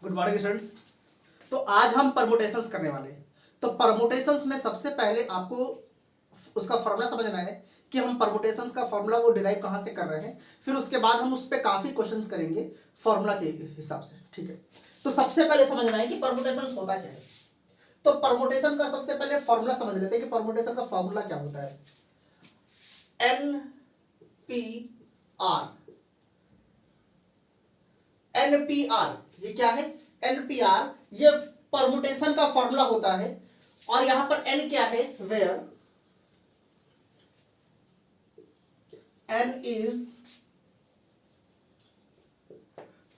Good morning students. तो आज हम परमुटेशंस करने वाले हैं। तो परमुटेशंस में सबसे पहले आपको उसका फॉर्मूला समझना है कि हम परमुटेशंस का फॉर्मूला वो डिराइव कहाँ से कर रहे हैं। फिर उसके बाद हम उस पर काफ़ी क्वेश्चंस करेंगे फॉर्मूला के हिसाब से। ठीक है, तो सबसे पहले समझना है कि परमुटेशंस होता क्या है। तो परमुटेशन का सबसे पहले फॉर्मूला समझ लेते हैं कि परमुटेशन का फॉर्मूला क्या होता है। NPR ये क्या है? NPR ये परमुटेशन का फॉर्मूला होता है। और यहां पर N क्या है? Where N is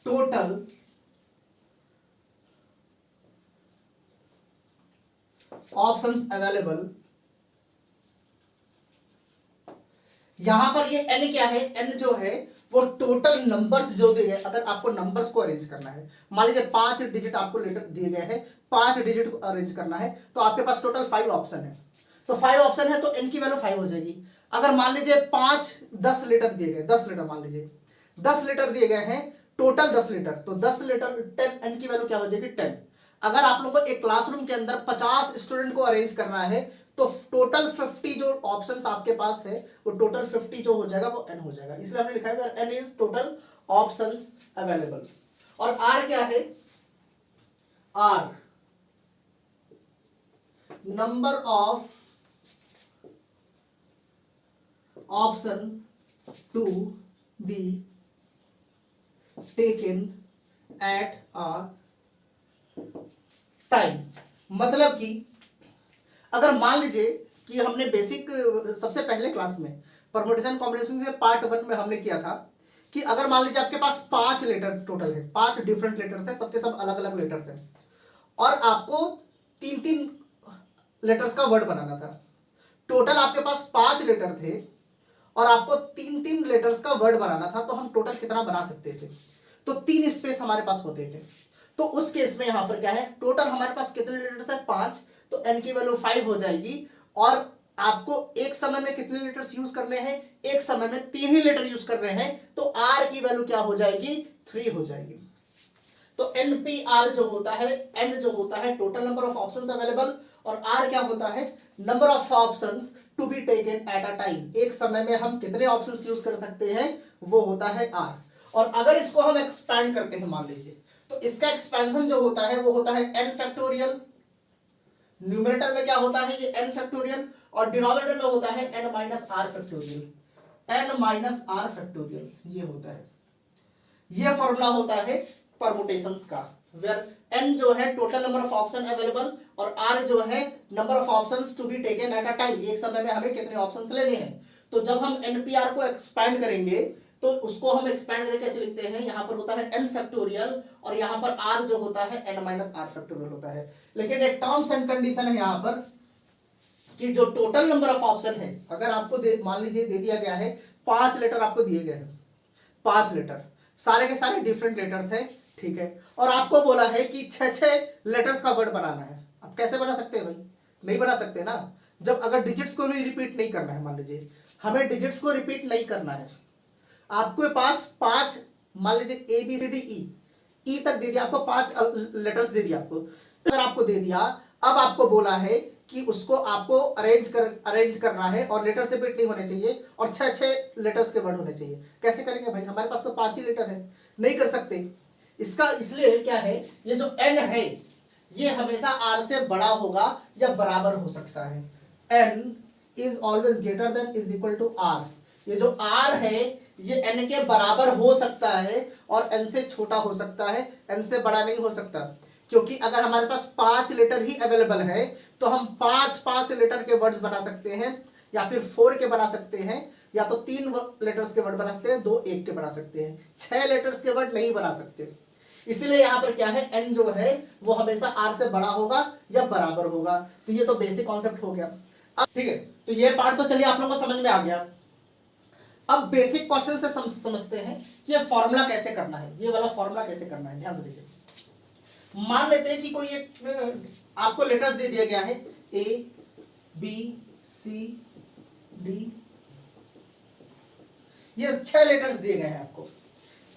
total options available. यहां पर ये n क्या है? n जो है वो टोटल नंबर्स जो दिए गए, अगर आपको नंबर्स को अरेंज करना है, मान लीजिए 5 डिजिट आपको लेटर दिए गए हैं, 5 डिजिट को अरेंज करना है, तो आपके पास टोटल 5 ऑप्शन है। तो 5 ऑप्शन है तो n की वैल्यू 5 हो जाएगी। अगर मान लीजिए 10 लीटर दिए गए, 10 लीटर मान लीजिए 10 लीटर दिए गए हैं, टोटल 10 लीटर, तो 10 लीटर 10, n की वैल्यू क्या हो जाएगी? 10। अगर आप लोगों को एक क्लासरूम के अंदर 50 स्टूडेंट को अरेंज करना है तो टोटल 50 जो ऑप्शंस आपके पास है वो टोटल 50 जो हो जाएगा वो n हो जाएगा। इसलिए हमने लिखा है n is total options available. और r क्या है? r number of option to be taken at a time. मतलब कि अगर मान लीजिए कि हमने बेसिक सबसे पहले क्लास में परमुटेशन कॉम्बिनेशन से पार्ट 1 में हमने किया था कि अगर मान लीजिए आपके पास 5 लेटर टोटल है, 5 डिफरेंट लेटर्स है, सबके सब अलग अलग लेटर्स हैं, और आपको 3-3 लेटर्स का वर्ड बनाना था। टोटल आपके पास 5 लेटर थे और आपको 3-3 लेटर्स का वर्ड बनाना था, तो हम टोटल कितना बना सकते थे? तो 3 स्पेस हमारे पास होते थे। तो उस केस में यहां पर क्या है? टोटल हमारे पास कितने लेटर्स है? 5, तो n की वैल्यू 5 हो जाएगी। और आपको एक समय में कितने लेटर्स यूज करने हैं? एक समय में 3 ही लेटर यूज कर रहे हैं, तो r की वैल्यू क्या हो जाएगी? 3 हो जाएगी। तो NPR जो होता है, n जो होता है total number of options available, और r क्या होता है? Number of options to be taken at a time. एक समय में हम कितने ऑप्शंस यूज कर सकते हैं, वो होता है r। और अगर इसको हम एक्सपैंड करते हैं मान लीजिए, तो इसका एक्सपेंशन जो होता है वो होता है n फैक्टोरियल। न्यूमरेटर में क्या होता है? ये n फैक्टोरियल, और डिनोमिनेटर में होता है n minus R factorial. n minus R factorial ये होता है। ये फॉर्मूला होता है परमुटेशंस का, वेयर n जो है total number of option available और r जो है number of options to be taken at a time. एक समय में हमें कितने ऑप्शंस लेने हैं। तो जब हम NPR को एक्सपैंड करेंगे तो उसको हम एक्सपैंड करके कैसे लिखते हैं? यहां पर होता है n फैक्टोरियल और यहां पर r जो होता है n माइनस आर फैक्टोरियल होता है। लेकिन एक टर्म्स एंड कंडीशन है यहां पर कि जो टोटल नंबर ऑफ ऑप्शन है, अगर आपको मान लीजिए दे दिया गया है 5 लेटर आपको दिए गए हैं, 5 लेटर सारे के सारे डिफरेंट लेटर्स हैं, ठीक है, और आपको बोला है कि 6 लेटर्स का वर्ड बनाना है। आप कैसे बना सकते हैं भाई? नहीं बना सकते ना। जब अगर डिजिट्स को भी रिपीट नहीं करना है, मान लीजिए हमें डिजिट्स को रिपीट नहीं करना है, आपके पास 5 मान लीजिए ABCDE तक दे दिया आपको, 5 लेटर्स दे दिया आपको। अगर आपको दे दिया, अब आपको बोला है कि उसको आपको अरेंज करना है और लेटर से रिपीट नहीं होने चाहिए और 6 लेटर्स के वर्ड होने चाहिए। कैसे करेंगे भाई? हमारे पास तो 5 ही लेटर है, नहीं कर सकते। इसका इसलिए क्या है, ये जो n है ये हमेशा r से बड़ा होगा या बराबर हो सकता है। n is always greater than is equal to r। ये जो r है ये n के बराबर हो सकता है और n से छोटा हो सकता है, n से बड़ा नहीं हो सकता। क्योंकि अगर हमारे पास 5 लेटर ही अवेलेबल है तो हम 5 लेटर के वर्ड्स बना सकते हैं, या फिर 4 के बना सकते हैं, या तो 3 लेटर्स के वर्ड बना सकते हैं, 2 1 के बना सकते हैं, 6 लेटर्स के वर्ड नहीं बना सकते। इसीलिए यहां पर क्या है, n जो है वो हमेशा r से बड़ा होगा या बराबर होगा। तो ये तो बेसिक कॉन्सेप्ट हो गया। अब ठीक है, तो ये पार्ट तो चलिए आप लोगों को समझ में आ गया। अब बेसिक क्वेश्चन से समझते हैं कि ये फॉर्मूला कैसे करना है, ये वाला फॉर्मूला कैसे करना है। ध्यान से देखिए, मान लेते हैं कि कोई एक आपको लेटर्स दे दिया गया है ABCD, ये 6 लेटर्स दिए गए हैं आपको।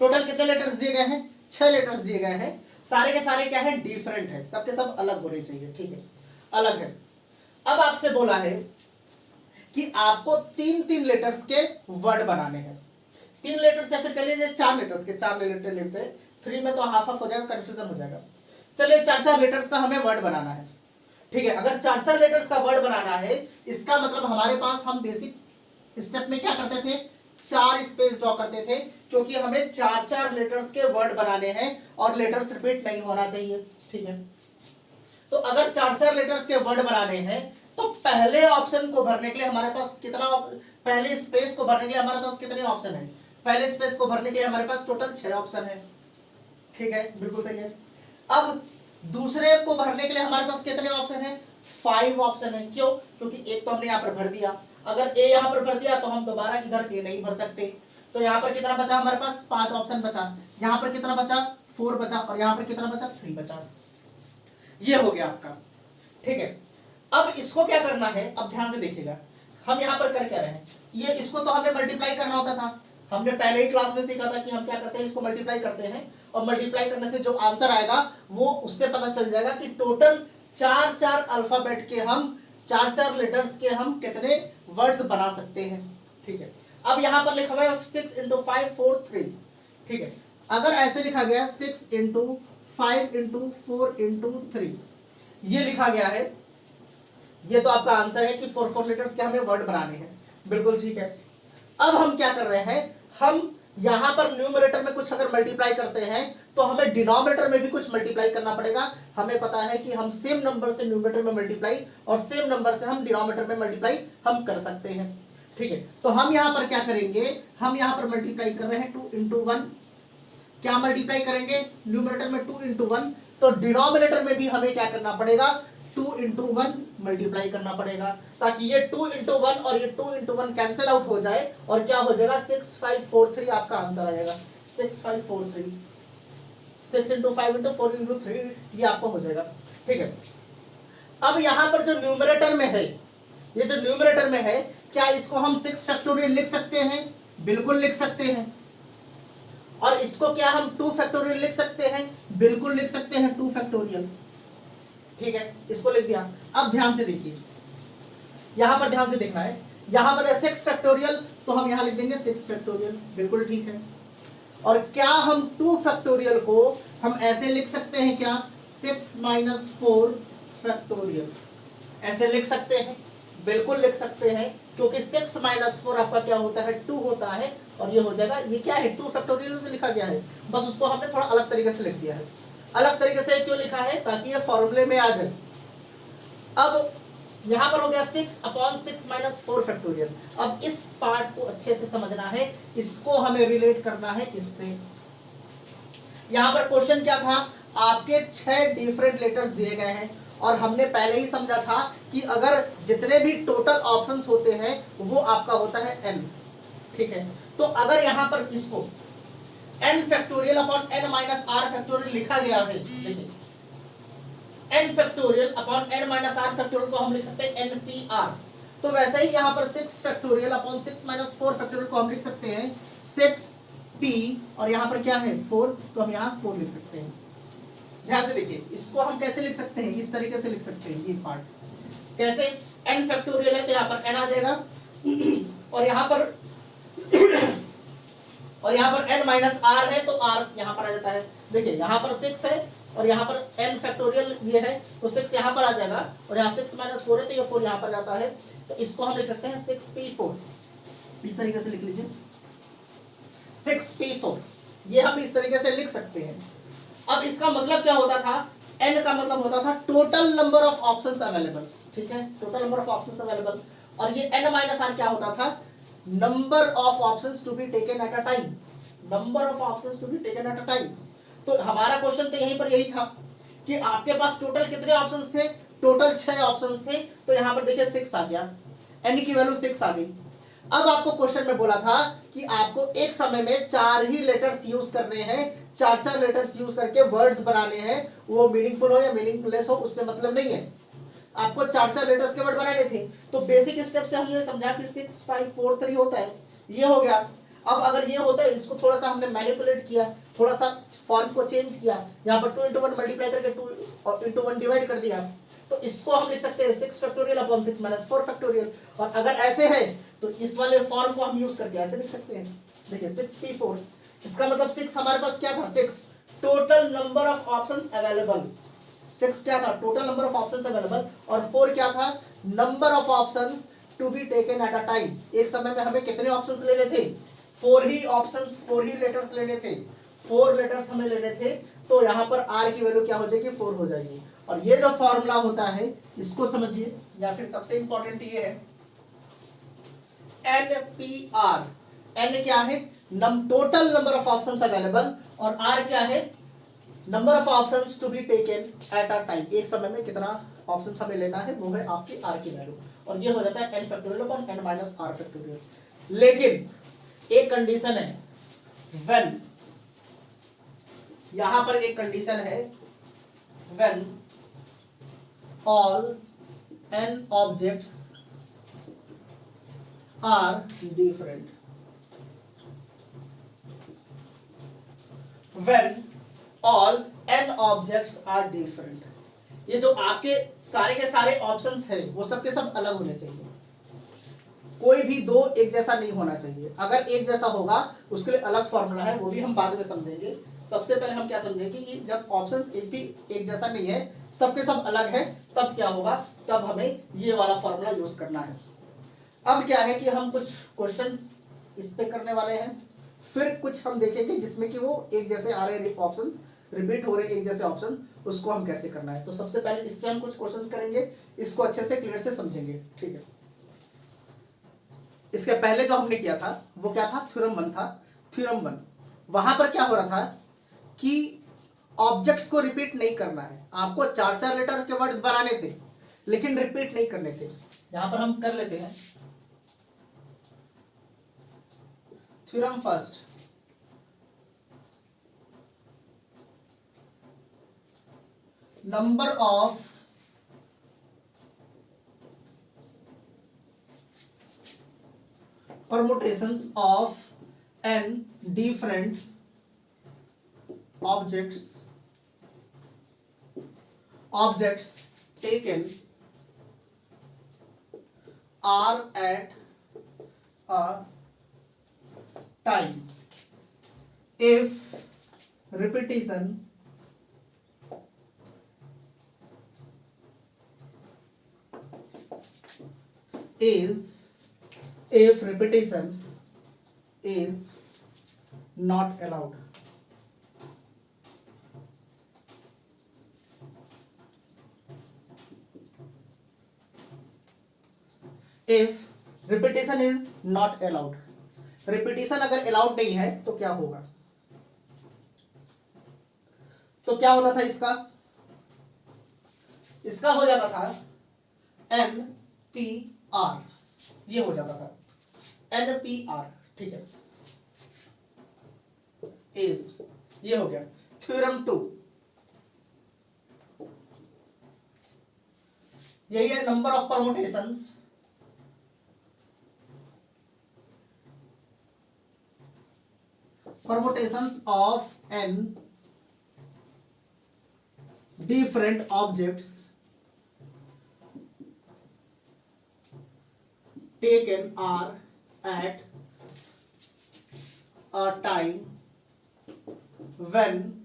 टोटल कितने लेटर्स दिए गए हैं? 6 लेटर्स दिए गए हैं। सारे के सारे क्या है, डिफरेंट है, सबके सब अलग होने चाहिए, ठीक है, अलग है। अब आपसे बोला है कि आपको तीन तीन लेटर्स के वर्ड बनाने हैं, 3 लेटर्स या फिर कह लीजिए 4 लेटर्स के, 4 लेटर लेते हैं, 3 में तो हाफ हाफ हो जाएगा, कंफ्यूजन हो जाएगा। चलिए 4-4 लेटर्स का हमें वर्ड बनाना है, ठीक है। अगर 4-4 लेटर्स का वर्ड बनाना है, इसका मतलब हमारे पास, हम बेसिक स्टेप में क्या करते थे, 4 स्पेस ड्रॉ करते थे, क्योंकि हमें 4-4 लेटर्स के वर्ड बनाने हैं और लेटर्स रिपीट नहीं होना चाहिए, ठीक है। तो अगर 4-4 लेटर्स के वर्ड बनाने हैं, तो पहले ऑप्शन को भरने के लिए हमारे पास कितना, पहले स्पेस को भरने के लिए हमारे पास कितने ऑप्शन है, पहले स्पेस को भरने के लिए हमारे पास टोटल 6 ऑप्शन है, ठीक है, बिल्कुल सही है। अब दूसरे को भरने के लिए हमारे पास कितने ऑप्शन है, 5 ऑप्शन है। क्यों, क्योंकि एक तो हमने यहां पर भर दिया, अगर ए यहां पर भर दिया तो हम दोबारा इधर ए नहीं भर सकते, तो यहां पर कितना बचा हमारे पास, 5 ऑप्शन बचा, यहां पर कितना बचा, 4 बचा, और यहां पर कितना बचा, 3 बचा। ये हो गया आपका, ठीक है। अब इसको क्या करना है, अब ध्यान से देखिएगा, हम यहां पर कर क्या रहे हैं, ये इसको तो हमें मल्टीप्लाई करना होता था, हमने पहले ही क्लास में सीखा था कि हम क्या करते हैं, इसको मल्टीप्लाई करते हैं, और मल्टीप्लाई करने से जो आंसर आएगा वो उससे पता चल जाएगा कि टोटल 4-4 अल्फाबेट के हम, 4-4 लेटर्स के हम कितने वर्ड्स बना सकते हैं, ठीक है। अब यहां पर लिखा हुआ है 6 × 5 4 3, ठीक है। अगर ऐसे लिखा गया 6 × 5 × 4 × 3, ये लिखा गया है, ये तो आपका आंसर है कि 4 लेटर्स के हमें वर्ड बनाने हैं, बिल्कुल ठीक है। अब हम क्या कर रहे हैं, हम यहां पर न्यूमरेटर में कुछ अगर मल्टीप्लाई करते हैं तो हमें डिनोमिनेटर में भी कुछ मल्टीप्लाई करना पड़ेगा। हमें पता है कि हम सेम नंबर से न्यूमरेटर में मल्टीप्लाई और सेम नंबर से हम डिनोमिनेटर में मल्टीप्लाई हम कर सकते हैं, ठीक है। तो हम यहां पर क्या करेंगे, हम यहां पर मल्टीप्लाई कर रहे हैं 2 × 1, क्या मल्टीप्लाई करेंगे, न्यूमरेटर में 2 × 1, तो डिनोमिनेटर में भी हमें क्या करना पड़ेगा, 2 × 1 मल्टीप्लाई करना पड़ेगा, ताकि ये 2 × 1 और ये 2 × 1 कैंसिल आउट हो जाए, और क्या हो जाएगा, 6 5 4 3 आपका आंसर आ जाएगा, 6 5 4 3, 6 × 5 × 4 × 3, ये आपको हो जाएगा, ठीक है। अब यहां पर जो न्यूमरेटर में है, ये जो न्यूमरेटर में है, क्या इसको हम 6 फैक्टोरियल लिख सकते हैं, बिल्कुल लिख सकते हैं। और इसको क्या हम 2 फैक्टोरियल लिख सकते हैं, बिल्कुल लिख सकते हैं 2 फैक्टोरियल, ठीक है, इसको लिख दिया। अब ध्यान से देखिए, यहां पर ध्यान से देखना है, यहां पर 6 फैक्टोरियल, तो हम यहां लिख देंगे 6 फैक्टोरियल, बिल्कुल ठीक है। और क्या हम 2 फैक्टोरियल को हम ऐसे लिख सकते हैं क्या, 6 - 4 फैक्टोरियल, ऐसे लिख सकते हैं, बिल्कुल लिख सकते हैं, क्योंकि 6 - 4 आपका क्या होता है, 2 होता है, और ये हो जाएगा, ये क्या है, 2 फैक्टोरियल तो लिखा गया है, बस उसको हमने थोड़ा अलग तरीके से लिख दिया है। अलग तरीके से क्यों लिखा है, ताकि ये फॉर्मूले में आ जाए। अब यहां पर हो गया 6/6 - 4 फैक्टोरियल। अब इस पार्ट को अच्छे से समझना है, इसको हमें रिलेट करना है इससे। यहां पर क्वेश्चन क्या था, आपके 6 डिफरेंट लेटर्स दिए गए हैं, और हमने पहले ही समझा था कि अगर जितने भी टोटल ऑप्शंस होते हैं वो आपका होता है n, ठीक है। तो अगर यहां पर इसको n factorial upon n minus r factorial लिखा गया है, देखिए n factorial upon n minus r factorial को हम लिख सकते हैं npr। तो वैसे ही यहां पर 6 फैक्टोरियल अपॉन 6 माइनस 4 फैक्टोरियल को हम लिख सकते हैं 6p, और यहां पर क्या है 4, तो हम यहां 4 लिख सकते हैं। ध्यान से देखिए, इसको हम कैसे लिख सकते हैं, इस तरीके से लिख सकते हैं, ये पार्ट कैसे, n फैक्टोरियल है तो यहां पर n आ जाएगा, और यहां पर n माइनस r है तो r यहां पर आ जाता है। देखिए यहां पर 6 है और यहां पर n फैक्टोरियल ये है, तो 6 यहां पर आ जाएगा, और यहां 6 - 4 है तो ये 4 यहां पर जाता है, तो इसको हम लिख सकते हैं 6p4, इस तरीके से लिख लीजिए 6p4, ये हम इस तरीके से लिख सकते हैं। अब इसका मतलब क्या होता था, n का मतलब होता था total number of options available, ठीक है, total number of options available, और ये n माइनस r क्या होता था, number of options to be taken at a time, number of options to be taken at a time. तो हमारा question तो यहीं पर यही था कि आपके पास टोटल कितने ऑप्शंस थे, टोटल 6 ऑप्शंस थे, तो यहां पर देखिए 6 आ गया, n की वैल्यू 6 आ गई। अब आपको क्वेश्चन में बोला था कि आपको एक समय में 4 ही लेटर्स यूज करने हैं, 4-4 लेटर्स यूज करके वर्ड्स बनाने हैं, वो मीनिंगफुल हो या मीनिंगलेस हो उससे मतलब नहीं है, आपको 4-4 लेटर्स के वर्ड बनाने थे। तो बेसिक स्टेप से हमने समझा कि 6 5 4 3 होता है, ये हो गया। अब अगर ये होता है, इसको थोड़ा सा हमने मैनिपुलेट किया, थोड़ा सा फॉर्म को चेंज किया, यहाँ पर 2 into 1 मल्टीप्लाई करके 2 into 1 डिवाइड कर दिया, तो इसको हम लिख सकते हैं 6 फैक्टोरियल अपॉन 6 माइनस 4 फैक्टोरियल। और अगर ऐसे है तो इस वाले फॉर्म को हम यूज करके ऐसे लिख सकते हैं, देखिए 6p4, इसका मतलब 6 हमारे पास क्या था, 6 total number of options available, 6 क्या था, total number of options available, और 4 क्या था, number of options to be taken at a time. एक समय में हमें कितने ऑप्शंस लेने थे, 4 ही ऑप्शंस, 4 ही लेटर्स लेने थे, 4 लेटर्स हमें लेने थे। तो यहाँ पर r की वैल्यू क्या हो जाएगी, 4 हो जाएगी। और ये जो फॉर्मूला होता है इसको समझिए, या फिर सबसे इंपॉर्टेंट ये है NPR। N क्या है, total number of options available, और R क्या है, number of options to be taken at a time. एक समय में कितना ऑप्शंस हमें लेना है, वो है आपकी R की वैल्यू, और ये हो जाता है n factorial upon n minus r factorial. लेकिन एक कंडीशन है, व्हेन, यहां पर एक कंडीशन है, when all n objects are different, when all n objects are different. ये जो आपके सारे के सारे ऑप्शंस हैं वो सब के सब अलग होने चाहिए, कोई भी दो एक जैसा नहीं होना चाहिए। अगर एक जैसा होगा उसके लिए अलग फॉर्मूला है, वो भी हम बाद में समझेंगे। सबसे पहले हम क्या समझेंगे कि जब ऑप्शंस एक भी एक जैसा नहीं है, सबके सब अलग है, तब क्या होगा, तब हमें ये वाला फॉर्मूला यूज करना है। अब क्या है कि हम कुछ क्वेश्चंस इस पे करने वाले हैं, फिर कुछ हम देखेंगे जिसमें कि वो एक जैसे आ रहे ऑप्शंस, रिपीट हो रहे एक जैसे ऑप्शंस, उसको हम कैसे करना है। तो सबसे पहले इस पे हम कुछ क्वेश्चंस करेंगे, इसको अच्छे से क्लियर से समझेंगे, ठीक है। इसके पहले जो हमने किया था वो क्या था, थ्योरम 1 था। थ्योरम 1 वहां पर क्या हो रहा था कि ऑब्जेक्ट्स को रिपीट नहीं करना है, आपको 4-4 लेटर के वर्ड्स बनाने थे लेकिन रिपीट नहीं करने थे। यहां पर हम कर लेते हैं theorem first, number of permutations of n different objects taken are at a time if repetition is not allowed. If repetition is not allowed, repetition अगर allowed नहीं है तो क्या होगा, तो क्या होता था इसका हो जाता था NPR, ये हो जाता था NPR, ठीक है, इज, ये हो गया। थ्योरम 2 यही है, number of permutations of n different objects taken are at a time when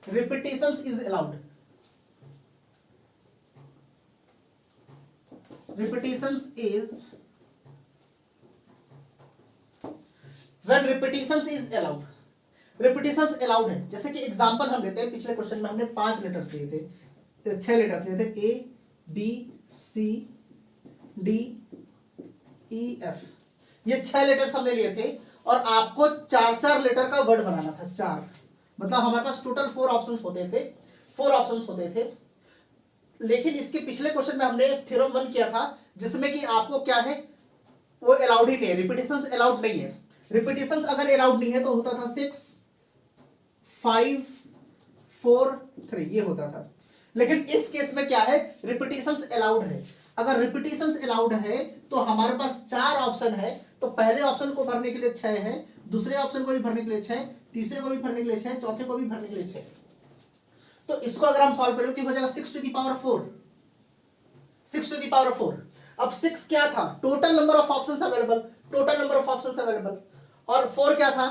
repetitions is allowed. Repetitions is when repetitions is allowed. repetitions allowed है, जैसे कि एग्जांपल हम लेते हैं, पिछले क्वेश्चन में हमने 5 लेटर्स लिए थे, 6 लेटर्स लिए थे, A B C D E F, ये 6 लेटर्स हमने लिए थे और आपको 4-4 लेटर का वर्ड बनाना था, 4 मतलब हमारे पास टोटल 4 ऑप्शंस होते थे। लेकिन इसके पिछले क्वेश्चन में हमने थ्योरम 1 किया था जिसमें कि आपको क्या है, वो अलाउड ही नहीं है, रिपीटिशंस अलाउड नहीं है। रिपीटिशंस अगर अलाउड नहीं है तो होता था 6 5 4 3, ये होता था। लेकिन इस केस में क्या है, रिपीटिशंस अलाउड है। अगर रिपीटिशंस अलाउड है तो हमारे पास 4 ऑप्शन है, तो पहले ऑप्शन को भरने के लिए 6 है, दूसरे ऑप्शन को भी भरने के लिए 6, तीसरे को भी भरने के लिए 6, चौथे को भी भरने के लिए 6। तो इसको अगर हम सॉल्व करें तो हो जाएगा 6 to the power 4, 6 to the power 4। अब 6 क्या था? Total number of options available, total number of options available. और 4 क्या था?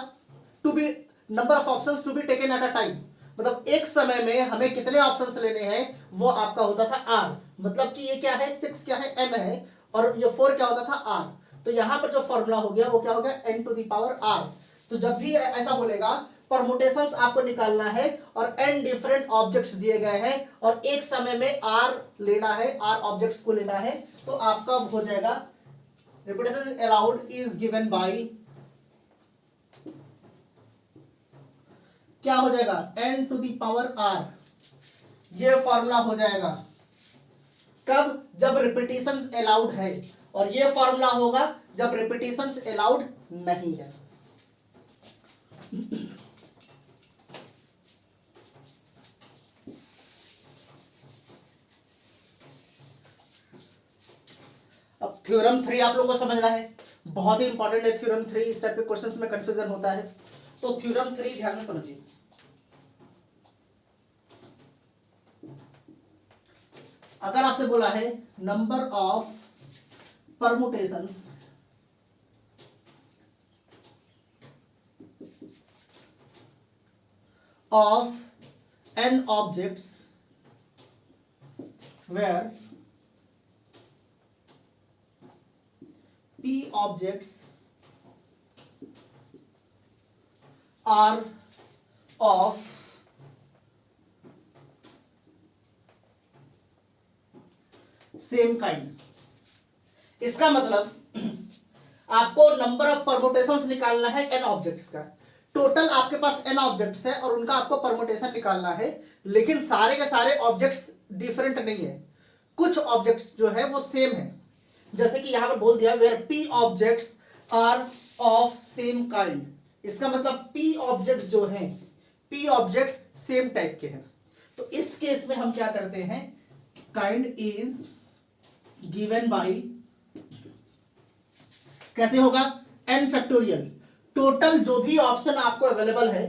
To be number of options to be taken at a time, मतलब एक समय में हमें कितने ऑप्शंस लेने हैं वो आपका होता था r। मतलब कि ये क्या है? 6 क्या है? n है, और ये 4 क्या होता था? r। तो यहां पर जो फॉर्मूला हो गया वो क्या हो गया? n to the power r। तो जब भी ऐसा बोलेगा परमुटेशंस आपको निकालना है और n डिफरेंट ऑब्जेक्ट्स दिए गए हैं और एक समय में r लेना है, r ऑब्जेक्ट्स को लेना है, तो आपका हो जाएगा repetition allowed is given by, क्या हो जाएगा? n to the power r। ये फॉर्मूला हो जाएगा कब? जब रिपीटेशंस अलाउड है, और ये फॉर्मूला होगा जब रिपीटेशंस अलाउड नहीं है। अब थ्योरम 3 आप लोगों को समझना है, बहुत ही इंपॉर्टेंट है थ्योरम 3। इस टाइप के क्वेश्चंस में कंफ्यूजन होता है, तो थ्योरम 3 ध्यान से समझिए। अगर आपसे बोला है number of permutations of n objects where p objects are of same kind. इसका मतलब आपको नंबर ऑफ परमुटेशंस निकालना है n ऑब्जेक्ट्स का। टोटल आपके पास n ऑब्जेक्ट्स है और उनका आपको परमुटेशन निकालना है, लेकिन सारे के सारे ऑब्जेक्ट्स डिफरेंट नहीं है, कुछ ऑब्जेक्ट्स जो है वो सेम है। जैसे कि यहां पर बोल दिया where p objects are of same kind. इसका मतलब p ऑब्जेक्ट्स जो हैं, p ऑब्जेक्ट्स सेम टाइप के हैं। तो इस केस में हम क्या करते हैं? काइंड इज गिवन बाय, कैसे होगा? n factorial. टोटल जो भी ऑप्शन आपको अवेलेबल है,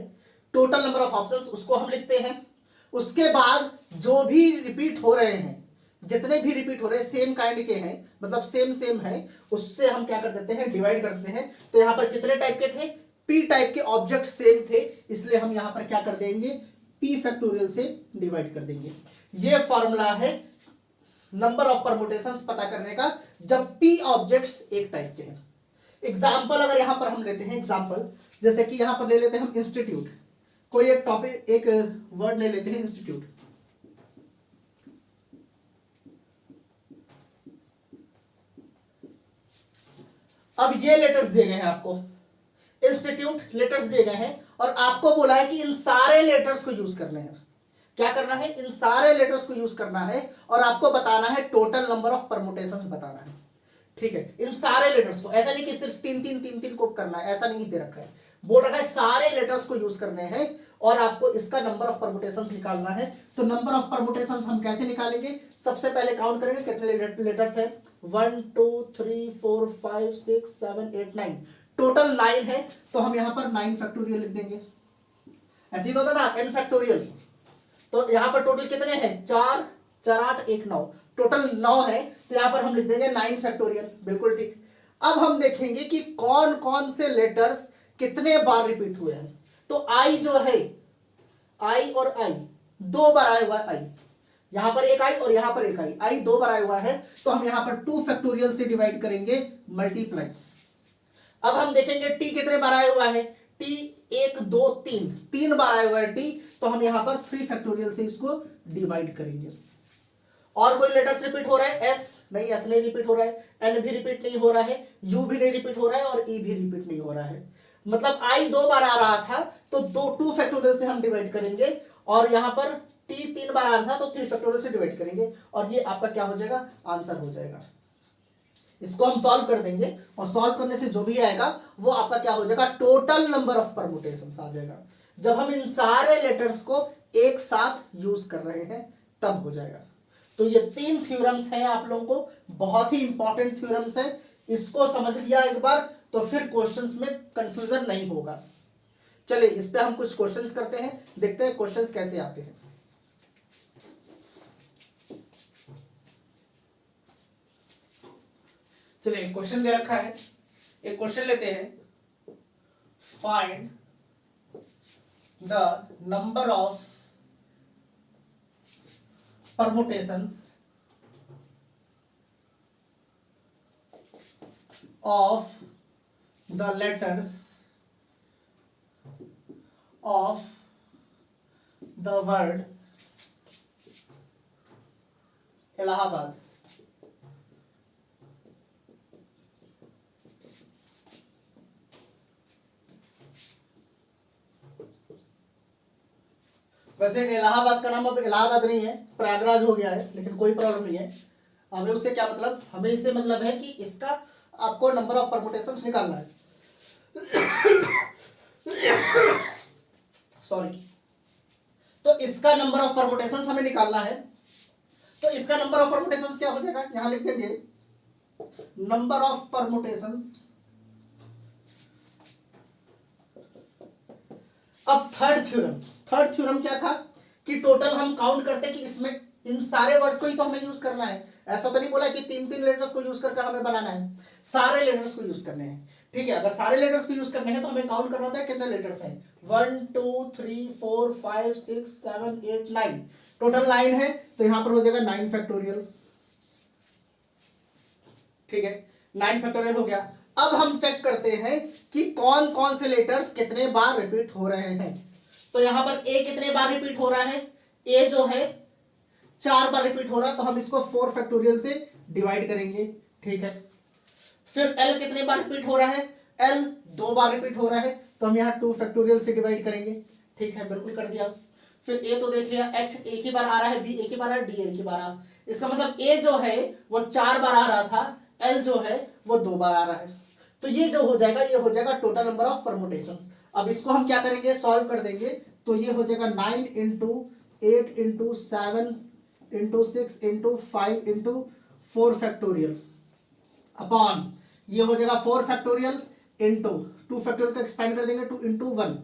टोटल नंबर ऑफ ऑप्शंस, उसको हम लिखते हैं। उसके बाद जो भी रिपीट हो रहे हैं, जितने भी रिपीट हो रहे हैं सेम काइंड के हैं, मतलब सेम सेम है, उससे हम क्या कर देते हैं? डिवाइड कर देते हैं। तो यहां पर कितने टाइप के थे? p टाइप के ऑब्जेक्ट सेम थे, इसलिए हम यहां पर क्या कर देंगे? p फैक्टोरियल से डिवाइड कर देंगे। ये फॉर्मूला है नंबर ऑफ परमुटेशंस पता करने का, जब p ऑब्जेक्ट्स एक टाइप के हैं। एग्जाम्पल अगर यहां पर हम लेते हैं, एग्जाम्पल जैसे कि यहां पर ले लेते हैं हम इंस्टीट्यूट, कोई एक टॉपिक, एक वर्ड ले लेते हैं इंस्टीट्यूट। अब ये लेटर्स दिए गए हैं आपको, इंस्टीट्यूट लेटर्स दिए गए हैं, और आपको बोला है कि इन सारे लेटर्स को यूज करने हैं। क्या करना है? इन सारे लेटर्स को यूज करना है और आपको बताना है टोटल नंबर ऑफ परमुटेशंस बताना है। ठीक है, इन सारे लेटर्स को, ऐसा नहीं कि सिर्फ तीन तीन को करना है, ऐसा नहीं दे रखा है, बोल रखा है सारे लेटर्स को यूज करने हैं और आपको इसका नंबर ऑफ परमुटेशंस निकालना है। तो नंबर ऑफ परमुटेशंस हम कैसे निकालेंगे? सबसे पहले काउंट करेंगे कितने लेटर्स है। 1 2 3 4 5 6 7 8 9, टोटल 9 है, तो हम यहां पर 9 फैक्टोरियल लिख देंगे। ऐसे ही तो होता था n फैक्टोरियल। तो यहां पर टोटल कितने हैं? 4 4 8 1 9, टोटल 9 है, तो यहां पर हम लिख देंगे 9 फैक्टोरियल। बिल्कुल ठीक। अब हम देखेंगे कि कौन कौन से लेटर्स कितने बार रिपीट हुए हैं। तो आई जो है, आई और आई 2 बार आया हुआ है, आई यहां पर एक आई और यहां पर एक आई 2 बार आया हुआ है, तो हम यहां पर 2 फैक्टोरियल से डिवाइड करेंगे, मल्टीप्लाई। अब हम देखेंगे टी कितने बार आया हुआ है, टी 1 2 3 3 बार आया हुआ है टी, तो हम यहां पर 3 फैक्टोरियल से इसको डिवाइड करेंगे। और कोई लेटर्स रिपीट हो रहा है? एस नहीं, एस नहीं रिपीट हो रहा है, एन भी रिपीट नहीं हो रहा है, यू भी नहीं रिपीट हो रहा है और ई भी रिपीट नहीं हो रहा है। मतलब आई 2 बार आ रहा था तो 2 फैक्टोरियल से हम डिवाइड करेंगे, और यहां पर टी 3 बार आ रहा था तो 3 फैक्टोरियल से डिवाइड करेंगे, और ये आपका क्या हो जाएगा? आंसर हो जाएगा। इसको हम सॉल्व कर देंगे और सॉल्व करने से जो भी आएगा वो आपका क्या हो जाएगा? टोटल नंबर ऑफ परमुटेशंस आ जाएगा। जब हम इन सारे लेटर्स को एक साथ यूज कर रहे हैं तब हो जाएगा। तो ये 3 थ्योरम्स हैं आप लोगों को, बहुत ही इंपॉर्टेंट थ्योरम्स है। इसको समझ लिया एक बार तो फिर क्वेश्चंस में कंफ्यूजन नहीं होगा। चलिए इस पे हम कुछ क्वेश्चंस करते हैं, देखते हैं क्वेश्चंस कैसे आते हैं। चलिए एक क्वेश्चन दे रखा है, एक क्वेश्चन लेते हैं। Find the number of permutations of the letters of the word Allahabad. वैसे इलाहाबाद का नाम अब इलाहाबाद नहीं है, प्रयागराज हो गया है, लेकिन कोई प्रॉब्लम नहीं है। हमें उससे क्या मतलब, हमें इससे मतलब है कि इसका आपको नंबर ऑफ परमुटेशंस निकालना है। सॉरी, तो इसका नंबर ऑफ परमुटेशंस हमें निकालना है। तो इसका नंबर ऑफ परमुटेशंस क्या हो जाएगा, यहां लिख देंगे नंबर ऑफ परमुटेशंस। अब थर्ड थ्योरम क्या था कि टोटल हम काउंट करते कि इसमें इन सारे वर्ड्स को ही तो हमें यूज करना है। ऐसा तो नहीं बोला कि तीन तीन लेटर्स को यूज करके हमें बनाना है, सारे लेटर्स को यूज करने हैं। ठीक है, अगर सारे लेटर्स को यूज करने हैं तो हमें काउंट करना होता है कितने लेटर्स हैं। 1 2 3 4 5 6 7 8 9, टोटल 9 है, तो यहां पर हो जाएगा 9 फैक्टोरियल। ठीक है, 9 फैक्टोरियल हो गया। अब हम चेक करते हैं कि कौन कौन से लेटर्स कितने बार रिपीट हो रहे हैं। तो यहां पर ए कितने बार रिपीट हो रहा है, ए जो है 4 बार रिपीट हो रहा है, तो हम इसको 4 फैक्टोरियल से डिवाइड करेंगे। ठीक है, फिर एल कितने बार रिपीट हो रहा है, एल 2 बार रिपीट हो रहा है, तो हम यहाँ 2 फैक्टोरियल से डिवाइड करेंगे। ठीक है, बिल्कुल कर दिया। फिर ए तो देख लिया, एच एक ही बार आ रहा है, बी एक ही बार आ रहा है, डी एक ही बार आ, इसका मतलब ए जो है वो 4 बार आ रहा था, एल जो है वो 2 बार आ रहा है। तो ये जो हो जाएगा, ये हो जाएगा टोटल नंबर ऑफ परमुटेशंस। अब इसको हम क्या करेंगे, सॉल्व कर देंगे। तो ये हो जाएगा 9 into 8 into 7 into 6 into 5 into 4 factorial upon, ये हो जाएगा 4 फैक्टोरियल इंटू 2 फैक्टोरियल का एक्सपेंड कर देंगे 2 इंटू 1,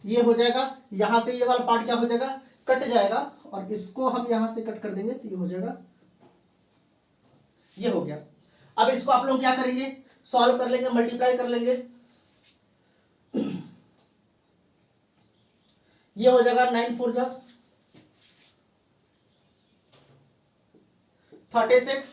ये हो जाएगा। यहां से ये वाला पार्ट क्या हो जाएगा, कट जाएगा, और इसको हम यहां से कट कर देंगे तो ये हो जाएगा, ये हो गया। अब इसको आप लोग क्या करेंगे, सॉल्व कर लेंगे, मल्टीप्लाई कर लेंगे। ये हो जाएगा 9 4 जा 36,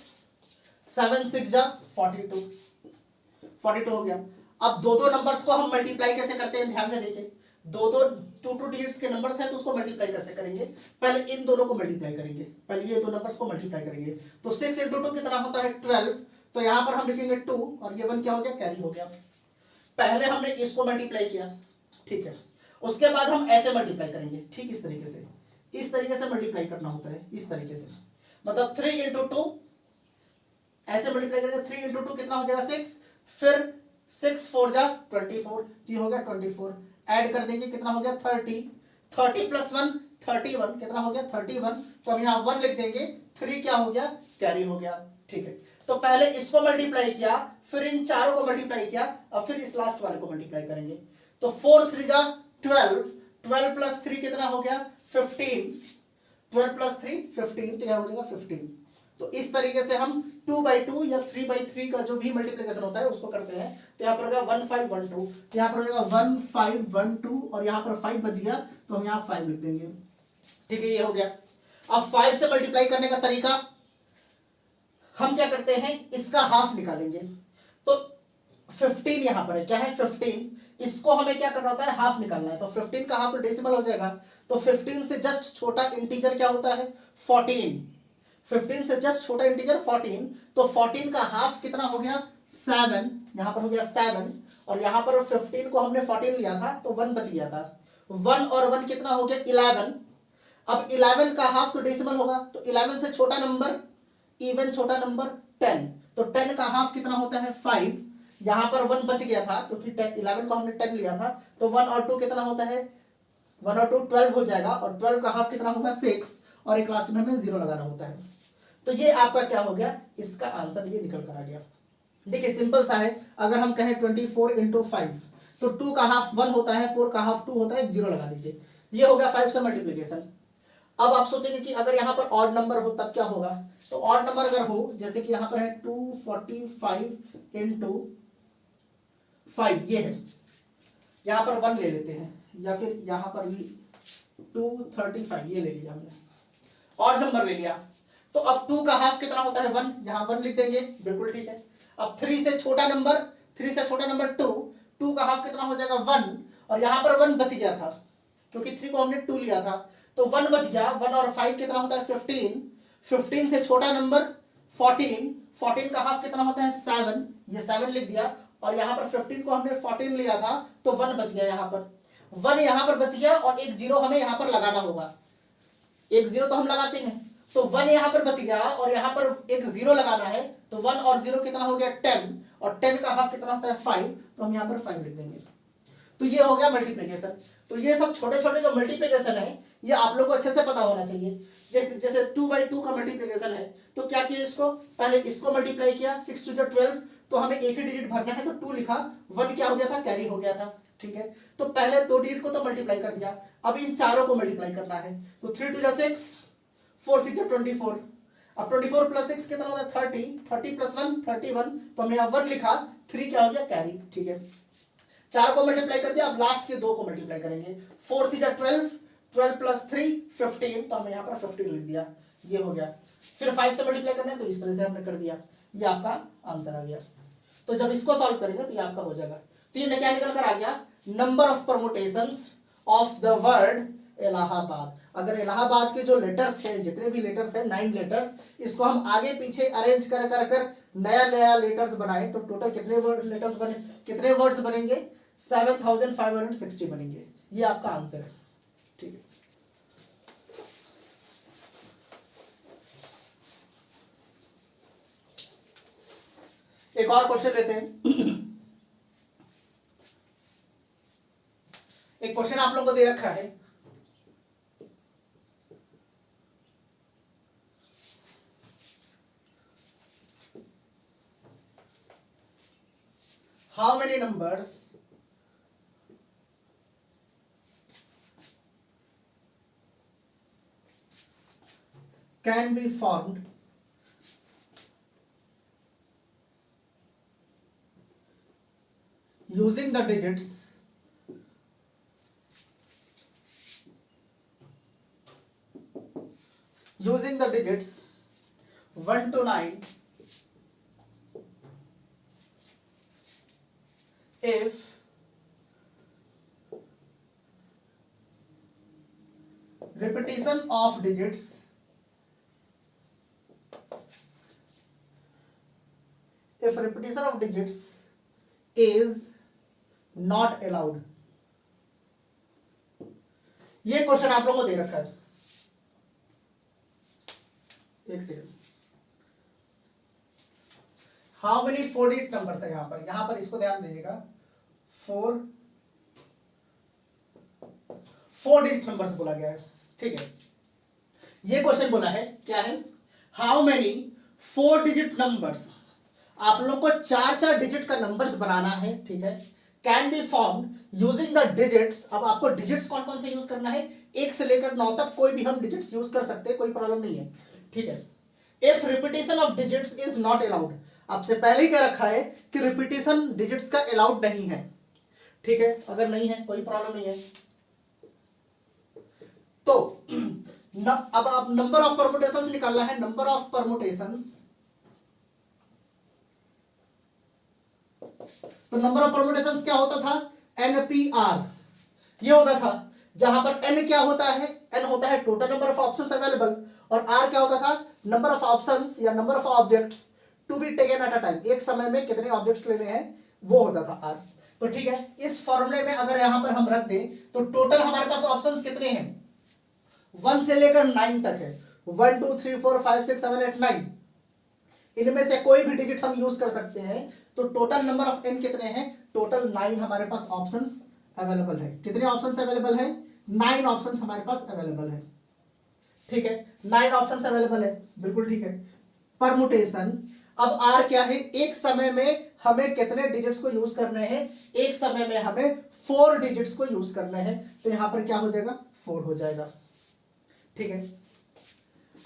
7 6 जा 42 हो गया। अब दो दो नंबर्स को हम मल्टीप्लाई कैसे करते हैं, ध्यान से देखिए। दो दो टू डिजिट्स के नंबर्स हैं, तो उसको मल्टीप्लाई कैसे करेंगे, पहले इन दोनों को मल्टीप्लाई करेंगे, पहले ये दो नंबर्स को मल्टीप्लाई करेंगे। तो 6 इंटू 2 कितना होता है 12, तो यहां पर हम लिखेंगे 2, और ये 1 क्या हो गया, कैरी हो गया। पहले हमने इसको मल्टीप्लाई किया, ठीक है, उसके बाद हम ऐसे मल्टीप्लाई करेंगे, ठीक इस तरीके से मल्टीप्लाई करना होता है, इस तरीके से। मतलब 3 इंटू 2 ऐसे मल्टीप्लाई करेंगे, 3 इंटू 2 कितना हो जाएगा 6, फिर 6 4 जा 24, ये हो गया 24, ऐड कर देंगे कितना हो गया 30, 30 प्लस 1 31, कितना हो गया 31, तो हम यहाँ 1 लिख देंगे, 3 क्या हो गया, कैरी हो गया। ठीक है, तो पहले इसको मल्टीप्लाई किया, फिर इन चारों को मल्टीप्लाई किया, और फिर इस लास्ट वाले को मल्टीप्लाई करेंगे। तो 4 3 जा 12, 12 प्लस 3 कितना हो गया 15, 12 प्लस 3 15, तो यह हो जाएगा 15। तो इस तरीके से हम 2/2 या 3/3 का जो भी मल्टीप्लिकेशन होता है उसको करते हैं। तो यहाँ पर होगा 1512, तो यहाँ पर हो जाएगा 1512, और यहाँ पर 5 बच गया, तो हम यहाँ 5 लिख देंगे। ठीक है, ये हो गया। अब 5 से मल्टीप्लाई करने का तरीका हम क्या करते हैं, इसका हाफ निकालेंगे। तो 15 यहाँ पर है, क्या है 15, इसको हमें क्या करना होता है, हाफ निकालना है। तो 15 का हाफ तो डेसिमल हो जाएगा, तो 15 से जस्ट छोटा इंटीजर क्या होता है 14, 15 से जस्ट छोटा इंटीजर 14, तो 14 का हाफ कितना हो गया 7, यहां पर हो गया 7, और यहां पर 15 को हमने 14 लिया था तो 1 बच गया था, 1 और 1 कितना हो गया 11। अब 11 का हाफ तो डेसिमल होगा, तो 11 से छोटा नंबर, इवन छोटा नंबर 10, तो 10 का हाफ कितना होता है 5, यहां पर 1 बच गया था क्योंकि 11 को हमने 10 लिया था, तो 1 और 2 कितना होता है, 1 और 2 12 हो जाएगा, और 12 का हाफ कितना होगा 6, और एक लास्ट में हमें 0 लगाना होता है। तो ये आपका क्या हो गया, इसका आंसर ये निकल कर आ गया। देखिए सिंपल सा है, अगर हम कहें 24 इंटू 5, तो 2 का हाफ 1 होता है, 4 का हाफ 2 होता है, 0 लगा दीजिए, ये हो गया 5 से मल्टीप्लीकेशन। अब आप सोचेंगे कि अगर यहाँ पर ऑड नंबर हो तब क्या होगा, तो ऑड नंबर अगर हो, जैसे कि यहाँ पर है 245 इंटू 5, ये है, यहाँ पर 1 ले लेते हैं, या फिर यहाँ पर भी 235, ये ले लिया हमने, ऑड नंबर ले लिया। तो अब 2 का हाफ कितना होता है 1, यहाँ 1 लिख देंगे, बिल्कुल ठीक है। अब 3 से छोटा नंबर 2, 2 का हाफ कितना हो जाएगा 1, और यहाँ पर 1 बच गया था क्योंकि 3 को हमने 2 लिया था, तो 1 बच गया, 1 और 5 कितना होता है 15, 15 से छोटा नंबर 14, 14 का हाफ कितना होता है 7, ये 7 लिख दिया, और यहाँ पर 15 को हमने 14 लिया था, तो 1 बच गया, यहाँ पर 1 यहाँ पर बच गया, और एक 0 हमें यहाँ पर लगाना होगा, एक 0 तो हम लगाते हैं, तो 1 यहाँ पर बच गया, और यहाँ पर एक 0 लगाना है, तो 1 और 0 कितना हो गया 10, और 10 का हाफ कितना होता है 5, तो हम यहाँ पर 5 लिख देंगे। तो ये हो गया मल्टीप्लिकेशन। तो ये सब छोटे छोटे जो मल्टीप्लिकेशन है, ये आप लोग को अच्छे से पता होना चाहिए। जैसे जैसे 2/2 का मल्टीप्लिकेशन है, तो क्या किया, इसको पहले इसको मल्टीप्लाई किया, 6 2 12, तो हमें एक ही डिजिट भरना है, तो 2 लिखा, 1 क्या हो गया था, कैरी हो गया था, ठीक है। तो पहले 2 डिजिट को तो मल्टीप्लाई कर दिया, अब इन चारों को मल्टीप्लाई करना है, तो 3 2 6, 4 6 24, अब 24 प्लस 6 कितना होता है 30, 30 प्लस 1 31, तो हमने यहाँ 1 लिखा, 3 क्या हो गया कैरी, ठीक है। 4 को मल्टीप्लाई कर दिया, अब लास्ट के 2 को मल्टीप्लाई करेंगे, 4 3 12, 12 प्लस 3 15, तो हमने यहाँ पर 15 लिख दिया, ये हो गया। फिर 5 से मल्टीप्लाई करना है, तो इस तरह से हमने कर दिया, ये आपका आंसर आ गया। तो जब इसको सॉल्व करेंगे तो ये आपका हो जाएगा। तो ये क्या निकल कर आ गया, number of permutations of the word Allahabad. अगर इलाहाबाद के जो लेटर्स हैं, जितने भी लेटर्स हैं 9 लेटर्स, इसको हम आगे पीछे अरेंज कर कर कर नया नया लेटर्स बनाए, तो टोटल कितने लेटर्स बने, कितने वर्ड्स बनेंगे, 7560 बनेंगे। ये आपका आंसर है, ठीक है। एक और क्वेश्चन लेते हैं। एक क्वेश्चन आप लोगों को दे रखा है, how many numbers can be formed using the digits 1 to 9 if repetition of digits is not allowed। ये क्वेश्चन आप लोगों को दे रखा है, एक second. How many 4 digit numbers है यहाँ पर इसको ध्यान दीजिएगा, 4 डिजिट नंबर्स बोला गया है, ठीक है। ये क्वेश्चन बोला है, क्या है, हाउ मेनी 4 डिजिट नंबर्स, आप लोग को 4 डिजिट का नंबर्स बनाना है, ठीक है, can be formed using the digits. अब आपको डिजिट्स कौन कौन से यूज करना है, 1 से लेकर 9 तक कोई भी हम डिजिट्स यूज कर सकते हैं, कोई प्रॉब्लम नहीं है, ठीक है। If repetition of digits is not allowed, आपसे पहले ही क्या रखा है कि रिपीटेशन डिजिट्स का अलाउड नहीं है, ठीक है। अगर नहीं है कोई प्रॉब्लम नहीं है, तो अब आप नंबर ऑफ परमुटेशंस निकालना है, नंबर ऑफ परमुटेशंस। तो नंबर ऑफ परमुटेशंस क्या होता था, NPR, ये होता था, जहां पर n क्या होता है, n होता है total number of options available, और r क्या होता था, नंबर ऑफ ऑप्शंस या number of objects to be taken at a time, एक समय में कितने ऑब्जेक्ट्स लेने हैं, वो होता था r। तो ठीक है, इस फॉर्मूले में अगर यहां पर हम रख दें, तो टोटल हमारे पास ऑप्शंस कितने हैं, 1 से लेकर 9 तक है, 1 2 3 4 5 6 7 8 9, इनमें से कोई भी डिजिट हम यूज कर सकते हैं। तो टोटल नंबर ऑफ n कितने हैं, टोटल 9 हमारे पास ऑप्शंस अवेलेबल है। कितने ऑप्शंस अवेलेबल है, 9 ऑप्शंस हमारे पास अवेलेबल है, ठीक है, 9 ऑप्शंस अवेलेबल है, बिल्कुल ठीक है। परमुटेशन, अब आर क्या है, एक समय में हमें कितने डिजिट्स को यूज करने हैं, एक समय में हमें 4 डिजिट्स को यूज करने हैं, तो यहां पर क्या हो जाएगा 4 हो जाएगा। ठीक है,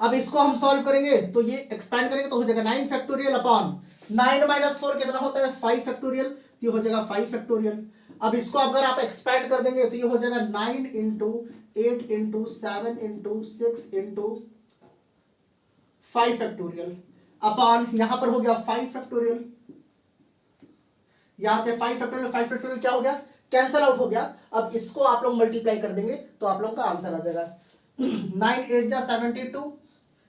अब इसको हम सॉल्व करेंगे तो ये एक्सपैंड करेंगे तो हो जाएगा 9 फैक्टोरियल अपॉन 9 माइनस 4 कितना होता है 5 फैक्टोरियल, तो ये हो जाएगा 5 फैक्टोरियल। अब इसको अगर आप एक्सपैंड कर देंगे तो ये हो जाएगा 9 into 8 into 7 into 6 into 5 factorial upon यहां पर हो गया 5 फैक्टोरियल, यहां से 5 फैक्टोरियल 5 फैक्टोरियल क्या हो गया, कैंसल आउट हो गया। अब इसको आप लोग मल्टीप्लाई कर देंगे तो आप लोगों का आंसर आ जाएगा 9 8 जा 72,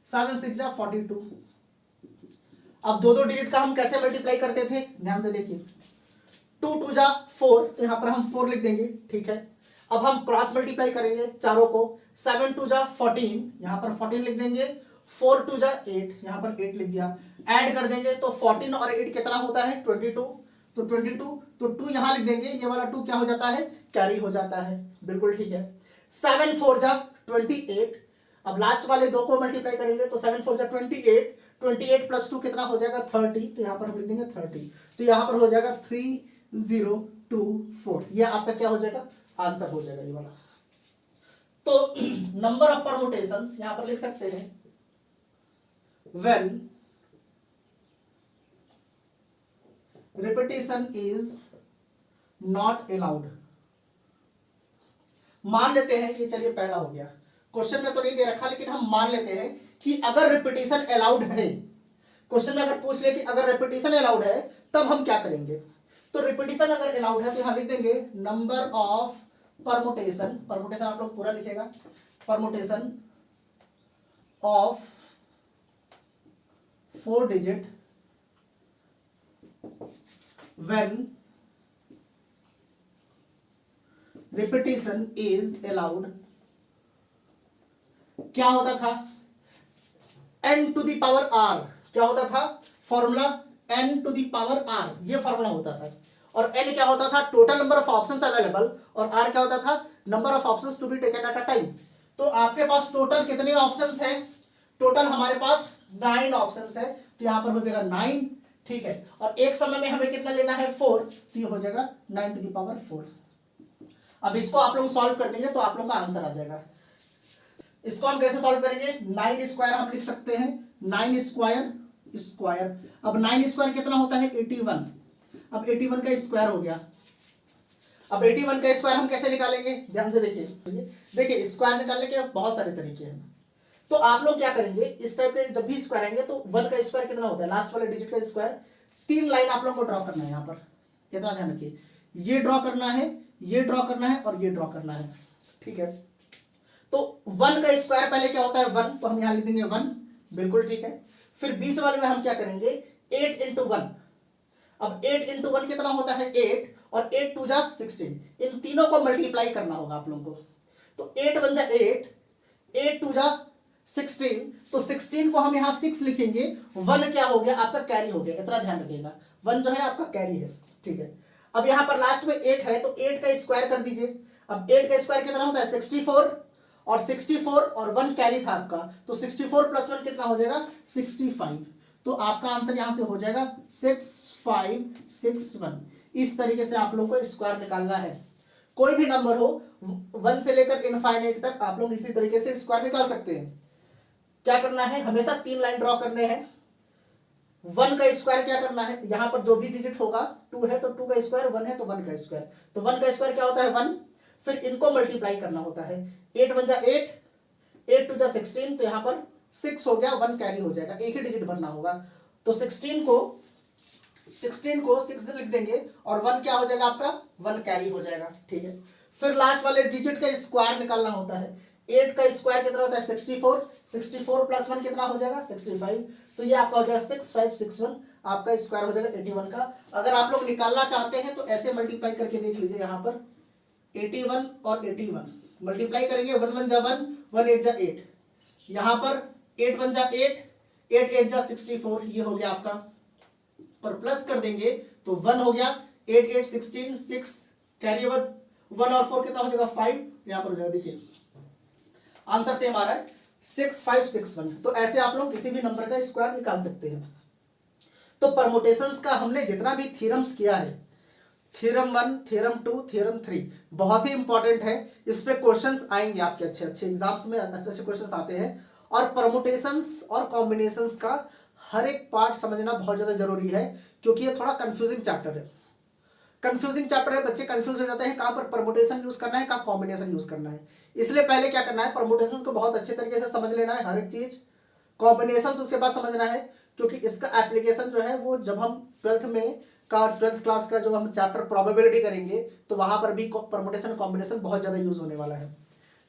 7 6 जा 42। अब दो डिजिट का हम कैसे मल्टीप्लाई करते थे, ध्यान से देखिए, 2 2 जा 4, तो यहां पर हम 4 लिख देंगे। ठीक है, अब हम क्रॉस मल्टीप्लाई करेंगे चारों को, 7 2 जा 14, यहां पर 14 लिख देंगे, 4 2 जा 8, यहां पर 8 लिख दिया। ऐड कर देंगे तो 14 और 8 कितना होता है 22, तो 22, तो 2 यहां लिख देंगे, ये वाला 2 क्या हो जाता है कैरी हो जाता है, बिल्कुल ठीक है। 7 4 जा 28, अब लास्ट वाले दो को मल्टीप्लाई करेंगे तो 7 4 जा 28, 28 प्लस 2 कितना हो जाएगा 30, तो यहां पर हम लिख देंगे 30, तो यहां पर हो जाएगा 3024, ये आपका क्या हो जाएगा आंसर हो जाएगा ये वाला। तो नंबर ऑफ परमुटेशंस यहां पर लिख सकते हैं, when repetition is not allowed. मान लेते हैं, ये चलिए पहला हो गया, क्वेश्चन में तो नहीं दे रखा लेकिन हम मान लेते हैं कि अगर रिपीटिशन अलाउड है, क्वेश्चन में अगर पूछ ले कि अगर रिपीटिशन अलाउड है तब हम क्या करेंगे, तो रिपीटिशन अगर अलाउड है तो यहां लिख देंगे नंबर ऑफ परमुटेशन, परमुटेशन आप लोग पूरा लिखेगा, permutation of 4 digit when repetition is allowed. क्या होता था n to the power r, क्या होता था formula n to the power r, ये फॉर्मूला होता था, और n क्या होता था total number of options available, और r क्या होता था number of options to be taken at a time. तो आपके पास टोटल कितने ऑप्शंस हैं, टोटल हमारे पास 9 ऑप्शंस है, तो यहां पर हो जाएगा 9। ठीक है, और एक समय में हमें कितना लेना है 4, तो ये हो जाएगा 9 टू द पावर 4। अब इसको आप लोग सॉल्व कर देंगे तो आप लोग का आंसर आ जाएगा। इसको हम कैसे सॉल्व करेंगे, 9 स्क्वायर हम लिख सकते हैं, 9 स्क्वायर स्क्वायर, अब 9 स्क्वायर कितना होता है 81, अब 81 का स्क्वायर हो गया। अब 81 का स्क्वायर हम कैसे निकालेंगे, ध्यान से देखिए, देखिए स्क्वायर निकालने के बहुत सारे तरीके हैं। तो आप लोग क्या करेंगे, इस टाइप के जब भी स्क्वायर आएंगे तो 1 का स्क्वायर कितना होता है, लास्ट वाले डिजिट का स्क्वायर, 3 लाइन आप लोगों को ड्रॉ करना है, यहाँ पर इतना ध्यान रखिए, ये ड्रॉ करना है, ये ड्रॉ करना है और ये ड्रॉ करना है। ठीक है, तो 1 का स्क्वायर पहले क्या होता है 1, तो हम यहां लिख देंगे 1, बिल्कुल ठीक है। फिर बीच वाले में हम क्या करेंगे 8 इंटू 1, अब 8 इंटू 1 कितना होता है 8, और 8 2 जा 16, इन तीनों को मल्टीप्लाई करना होगा आप लोगों को, तो 8 1 जा 8, 8 2 जा 16, तो 16 को हम यहां 6 लिखेंगे, 1 क्या हो गया आपका कैरी हो गया, इतना ध्यान रखिएगा, 1 जो है आपका कैरी है। ठीक है, अब यहां पर लास्ट में 8 है तो 8 का स्क्वायर कर दीजिए, अब 8 का स्क्वायर कितना होता है 64, और 64 और 1 कैरी था आपका, तो 64 प्लस 1 कितना हो जाएगा 65, तो आपका आंसर यहां से हो जाएगा 6561। इस तरीके से आप लोगों को स्क्वायर निकालना है, कोई भी नंबर हो 1 से लेकर इनफाइनाइट तक आप लोग इसी तरीके से स्क्वायर निकाल सकते हैं। क्या करना है, हमेशा 3 लाइन ड्रॉ करने हैं, 1 का स्क्वायर क्या करना है, यहां पर जो भी डिजिट होगा 2 है तो 2 का स्क्वायर, 1 है तो 1 का स्क्वायर, तो 1 का स्क्वायर क्या होता है 1, फिर इनको मल्टीप्लाई करना होता है, 8 1 जा 8, 8 2 जा 16, तो यहां पर 6 हो गया, 1 कैरी हो जाएगा, एक ही डिजिट भरना होगा, तो 16 को 6 लिख देंगे और 1 क्या हो जाएगा आपका 1 कैरी हो जाएगा। ठीक है, फिर लास्ट वाले डिजिट का स्क्वायर निकालना होता है, 8 का स्क्वायर कितना होता है 64, 64 प्लस 1 कितना हो जाएगा 65, तो ये आपका हो जाएगा 6561, आपका स्क्वायर हो जाएगा 81 का। अगर आप लोग निकालना चाहते हैं तो ऐसे मल्टीप्लाई करके देख लीजिए, यहाँ पर 81 और 81 मल्टीप्लाई करेंगे, 1 1 जा 1, 1 8 जा 8, यहाँ पर 8 1 जा 8, 8 8 जा 64, ये हो गया आपका, और प्लस कर देंगे तो 1 हो गया, 8 8 16, 6 कैरी ओवर, 1 और 4 कितना हो जाएगा 5, यहाँ पर हो जाएगा, देखिए आंसर सेम आ रहा है 6561। तो ऐसे आप लोग किसी भी नंबर का स्क्वायर निकाल सकते हैं। तो परमुटेशंस का हमने जितना भी थ्योरम्स किया है, थ्योरम 1, थ्योरम 2, थ्योरम 3 बहुत ही इंपॉर्टेंट है। इस पे क्वेश्चंस आएंगे आपके अच्छे अच्छे एग्जाम्स में, अच्छे अच्छे क्वेश्चंस आते हैं। और परमुटेशंस और कॉम्बिनेशंस का हर एक पार्ट समझना बहुत ज़्यादा जरूरी है, क्योंकि ये थोड़ा कंफ्यूजिंग चैप्टर है। कंफ्यूजिंग चैप्टर है, बच्चे कंफ्यूज हो जाते हैं कहाँ पर परमुटेशन यूज करना है, कहाँ कॉम्बिनेशन यूज करना है। इसलिए पहले क्या करना है, परमुटेशन को बहुत अच्छे तरीके से समझ लेना है हर एक चीज, कॉम्बिनेशन उसके बाद समझना है, क्योंकि इसका एप्लीकेशन जो है वो जब हम ट्वेल्थ क्लास का जो हम चैप्टर प्रोबेबिलिटी करेंगे तो वहां पर भी परमुटेशन कॉम्बिनेशन बहुत ज्यादा यूज होने वाला है।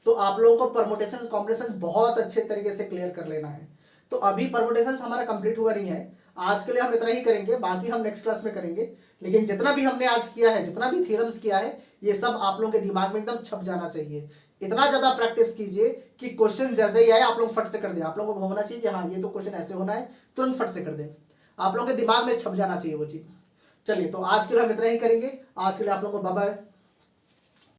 तो आप लोगों को परमुटेशन कॉम्बिनेशन बहुत अच्छे तरीके से क्लियर कर लेना है। तो अभी परमुटेशन हमारा कंप्लीट हुआ नहीं है, आज के लिए हम इतना ही करेंगे, बाकी हम नेक्स्ट क्लास में करेंगे। लेकिन जितना भी हमने आज किया है, जितना भी थ्योरम्स किया है, ये सब आप लोगों के दिमाग में एकदम छप जाना चाहिए। इतना ज्यादा प्रैक्टिस कीजिए कि क्वेश्चन जैसे ही आए आप लोग फट से कर दें। आप लोगों को होना चाहिए कि हाँ ये तो क्वेश्चन ऐसे होना है, तुरंत फट से कर दें। आप लोगों के दिमाग में छप जाना चाहिए वो चीज। चलिए, तो आज के लिए हम इतना ही करेंगे। आज के लिए आप लोगों को बाय बाय।